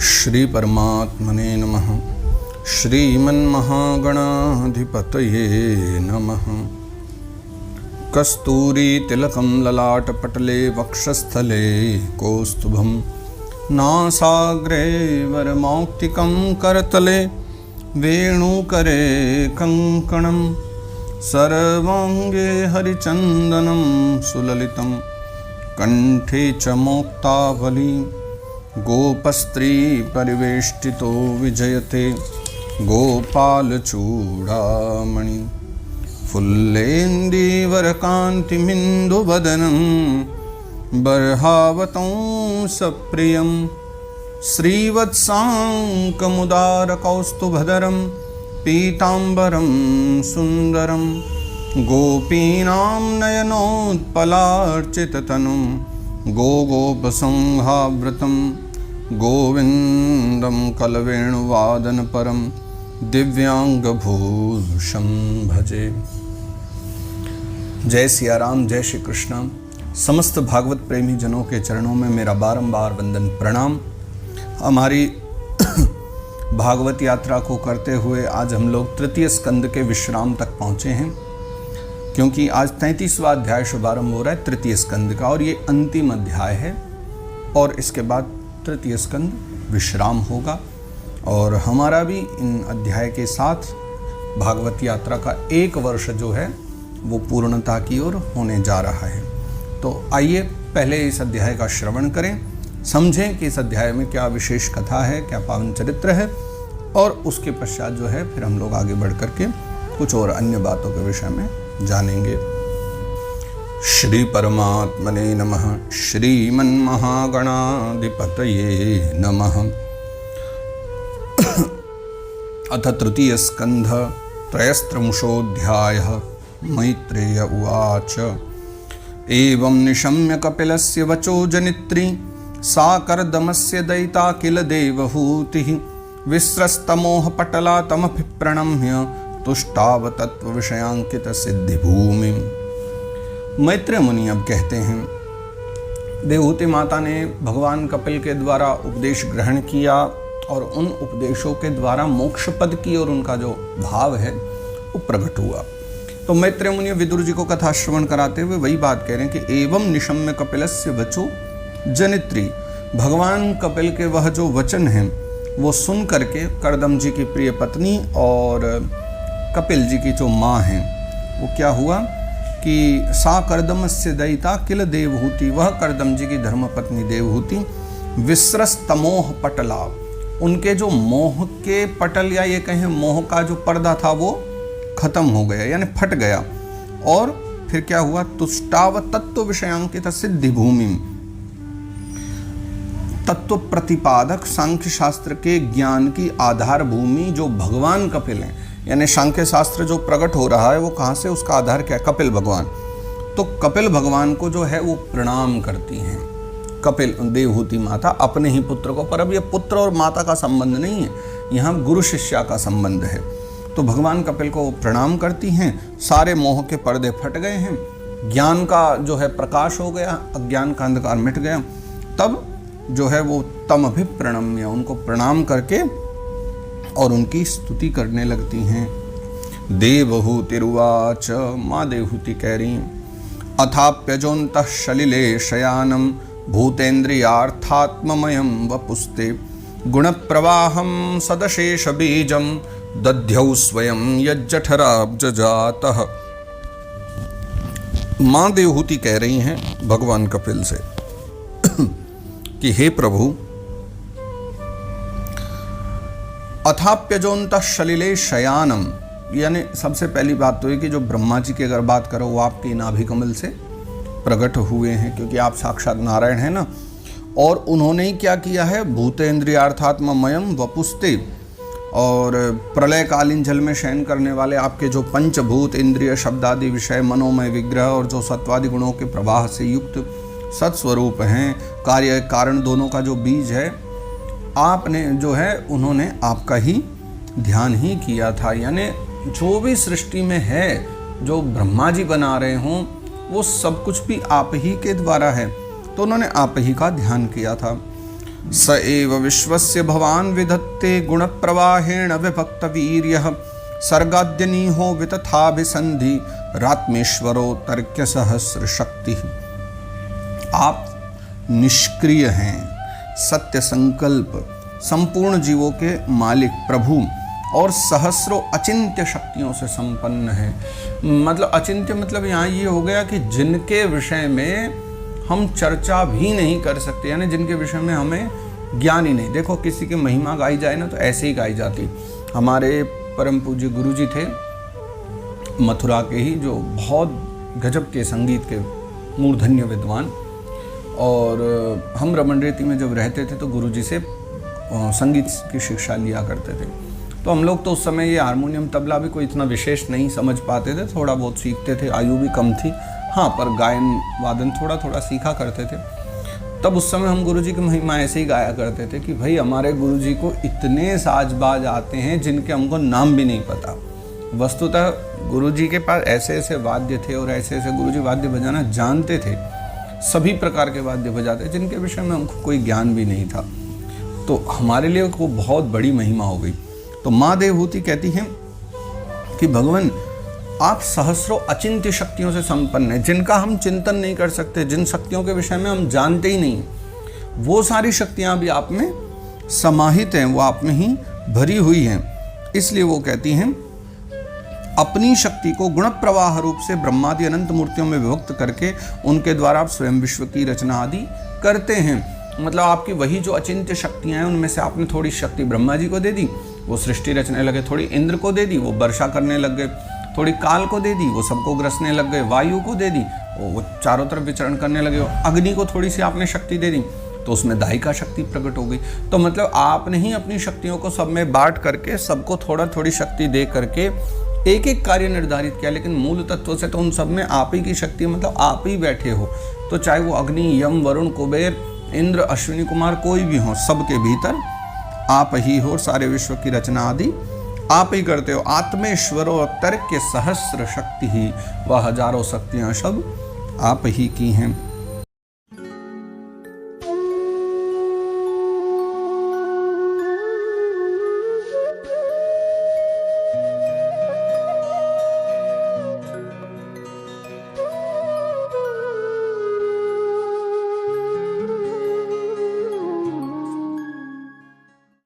श्री परमात्मने नमः। श्रीमन्महागणाधिपतये नमः। कस्तूरी तिलकं ललाटपटले वक्षस्थले कौस्तुभं नासाग्रे वरमौक्तिकं करतले वेणुकरे कङ्कणं सर्वाङ्गे हरिचन्दनं सुललितं कण्ठे च मोक्तावली गोपस्त्री परिवेष्टितो विजयते गोपालचूडामणि फुल्लेन्दीवरकान्तिमिन्दुवदनं बर्हावतं सप्रियं श्रीवत्साङ्कमुदारकौस्तुभधरं पीताम्बरं सुन्दरं गोपीनां नयनोत्पलार्चिततनुं गोगोपसंहावृतं गोविन्दं कलवेणुवादनपरं दिव्यांगभूषं भजे। जय सिया राम, जय श्री कृष्ण। समस्त भागवत प्रेमी जनों के चरणों में मेरा बारंबार वंदन प्रणाम। हमारी भागवत यात्रा को करते हुए आज हम लोग तृतीय स्कंद के विश्राम तक पहुँचे हैं, क्योंकि आज 33वां अध्याय शुभारंभ हो रहा है तृतीय स्कंद का, और ये अंतिम अध्याय है और इसके बाद तृतीय स्कंद विश्राम होगा। और हमारा भी इन अध्याय के साथ भागवत यात्रा का 1 वर्ष जो है वो पूर्णता की ओर होने जा रहा है। तो आइए पहले इस अध्याय का श्रवण करें, समझें कि इस अध्याय में क्या विशेष कथा है, क्या पावन चरित्र है, और उसके पश्चात जो है फिर हम लोग आगे बढ़ करके कुछ और अन्य बातों के विषय में जानेंगे। श्री परमात्मने नमः। श्रीमन्महागणाधिपतये नमः। अथ तृतीय स्कंध त्रयस्त्रिंशोऽध्यायः। मैत्रेय उवाच एवं निशम्य कपिलस्य वचो जनित्री सा कर्दमस्य दयिता किल देवहूतिः विस्रस्तमोहपटला तमभिप्रणम्य तुष्टाव तत्व विषयांकित सिद्धिभूमि। मैत्रेय मुनि अब कहते हैं, देवहूति माता ने भगवान कपिल के द्वारा उपदेश ग्रहण किया और उन उपदेशों के द्वारा मोक्ष पद की और उनका जो भाव है वो प्रकट हुआ। तो मैत्रेय मुनि विदुर जी को कथा श्रवण कराते हुए वही बात कह रहे हैं कि एवं निशम्य कपिलस्य वचो जनित्री, भगवान कपिल के वह जो वचन हैं वो सुन करके कर्दम जी की प्रिय पत्नी और कपिल जी की जो माँ हैं वो क्या हुआ कि सा कर्दमस्य दयिता किल देवहूति, वह कर्दम जी की धर्मपत्नी देवहूति विस्रस्तमोह पटला, उनके जो मोह के पटल या ये कहें मोह का जो पर्दा था वो खत्म हो गया, यानी फट गया। और फिर क्या हुआ, तुष्टाव तत्व विषयांकित सिद्धि भूमि, तत्व प्रतिपादक सांख्य शास्त्र के ज्ञान की आधार भूमि जो भगवान कपिल हैं, यानी सांख्य शास्त्र जो प्रकट हो रहा है वो कहाँ से, उसका आधार क्या है, कपिल भगवान। तो कपिल भगवान को जो है वो प्रणाम करती हैं कपिल देवहूति माता अपने ही पुत्र को। पर अब ये पुत्र और माता का संबंध नहीं है, यहाँ गुरु शिष्या का संबंध है। तो भगवान कपिल को प्रणाम करती हैं, सारे मोह के पर्दे फट गए हैं, ज्ञान का जो है प्रकाश हो गया, अज्ञान का अंधकार मिट गया। तब जो है वो तम अभिप्रणम्य, उनको प्रणाम करके और उनकी स्तुति करने लगती हैं। देवहूतिरुवाच, माँ देवहूति कह रही अथाप्यजोन्तः सलिले शयानं भूतेन्द्रियार्थात्ममयं वपुस्ते गुणप्रवाहं सदशेष बीजं दध्यौ स्वयं यज्जठराब्जजातः। माँ देवहूति कह रही हैं भगवान कपिल से कि हे प्रभु, अथाप्यजोन्तः सलिले शयानम, यानी सबसे पहली बात तो है कि जो ब्रह्मा जी की अगर बात करो वो आपकी नाभि कमल से प्रकट हुए हैं, क्योंकि आप साक्षात नारायण हैं ना। और उन्होंने ही क्या किया है, भूतेन्द्रियार्थात्ममयम वपुस्ते, और प्रलयकालीन जल में शयन करने वाले आपके जो पंचभूत इंद्रिय शब्दादि विषय मनोमय विग्रह और जो सत्वादि गुणों के प्रवाह से युक्त सत्स्वरूप हैं, कार्य कारण दोनों का जो बीज है, आपने जो है उन्होंने आपका ही ध्यान ही किया था। यानी जो भी सृष्टि में है, जो ब्रह्मा जी बना रहे हों, वो सब कुछ भी आप ही के द्वारा है। तो उन्होंने आप ही का ध्यान किया था। स एव विश्वस्य भवान विधत्ते गुण प्रवाहेण विभक्त वीर्यः सर्गाद्यनीहो वितथाभिसंधि रात्मेश्वरो तर्क्य सहस्र शक्ति। आप निष्क्रिय हैं, सत्य संकल्प, संपूर्ण जीवों के मालिक प्रभु और सहस्रों अचिंत्य शक्तियों से संपन्न है। मतलब अचिंत्य मतलब यहाँ ये हो गया कि जिनके विषय में हम चर्चा भी नहीं कर सकते, यानी जिनके विषय में हमें ज्ञान ही नहीं। देखो किसी की महिमा गाई जाए ना तो ऐसे ही गाई जाती। हमारे परम पूज्य गुरु जी थे मथुरा के ही, जो बहुत गजब के संगीत के मूर्धन्य विद्वान, और हम रमन रेती में जब रहते थे तो गुरु जी से संगीत की शिक्षा लिया करते थे। तो हम लोग तो उस समय ये हारमोनियम तबला भी कोई इतना विशेष नहीं समझ पाते थे, थोड़ा बहुत सीखते थे, आयु भी कम थी, हाँ, पर गायन वादन थोड़ा थोड़ा सीखा करते थे। तब उस समय हम गुरुजी की महिमा ऐसे ही गाया करते थे कि भाई हमारे गुरुजी को इतने साजबाज आते हैं जिनके हमको नाम भी नहीं पता। वस्तुतः गुरुजी के पास ऐसे ऐसे वाद्य थे और ऐसे ऐसे गुरुजी वाद्य बजाना जानते थे, सभी प्रकार के वाद्य बजाते जिनके विषय में हमको कोई ज्ञान भी नहीं था। तो हमारे लिए वो बहुत बड़ी महिमा हो गई। तो माँ देवहूति कहती हैं कि भगवान आप सहस्रों अचिंत्य शक्तियों से संपन्न हैं, जिनका हम चिंतन नहीं कर सकते, जिन शक्तियों के विषय में हम जानते ही नहीं, वो सारी शक्तियां भी आप में समाहित हैं, वो आप में ही भरी हुई हैं। इसलिए वो कहती हैं अपनी शक्ति को गुण प्रवाह रूप से ब्रह्मादि अनंत मूर्तियों में विभक्त करके उनके द्वारा आप स्वयं विश्व की रचना आदि करते हैं। मतलब आपकी वही जो अचिंत्य शक्तियां हैं उनमें से आपने थोड़ी शक्ति ब्रह्मा जी को दे दी, वो सृष्टि रचने लगे, थोड़ी इंद्र को दे दी, वो वर्षा करने लग गए, थोड़ी काल को दे दी, वो सबको ग्रसने लग गए, वायु को दे दी, वो चारों तरफ विचरण करने लगे, अग्नि को थोड़ी सी आपने शक्ति दे दी तो उसमें दायिका शक्ति प्रकट हो गई। तो मतलब आपने ही अपनी शक्तियों को सब में बांट करके सबको थोड़ा थोड़ी शक्ति दे करके एक एक कार्य निर्धारित किया, लेकिन मूल तत्व से तो उन सब में आप ही की शक्ति, मतलब आप ही बैठे हो। तो चाहे वो अग्नि, यम, वरुण, कुबेर, इंद्र, अश्विनी कुमार कोई भी हो, सबके भीतर आप ही हो, सारे विश्व की रचना आदि आप ही करते हो। आत्मेश्वरो तर्क्य सहस्र शक्ति ही, वह हजारों शक्तियाँ सब आप ही की हैं।